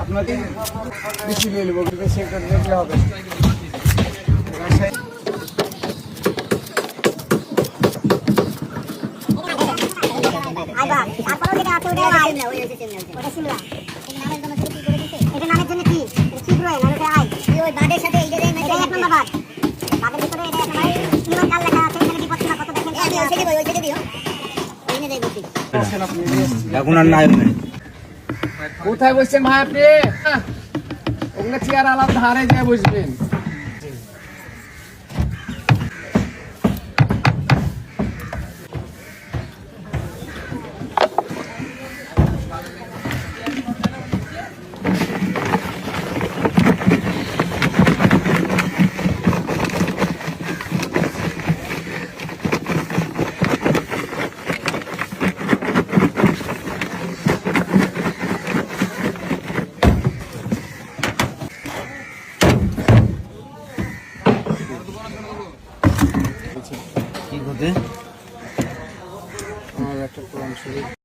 আপনাদের বেশি নিয়ে নেবো, বেশি একটা দেখলে হবে। এখন আর নাই কোথায় বসছেন ভাই আপনি? ওখানে চেয়ার আলাদা ধারে যায় বসবেন। কি করতে আমার একটা প্রোগ্রাম শুরু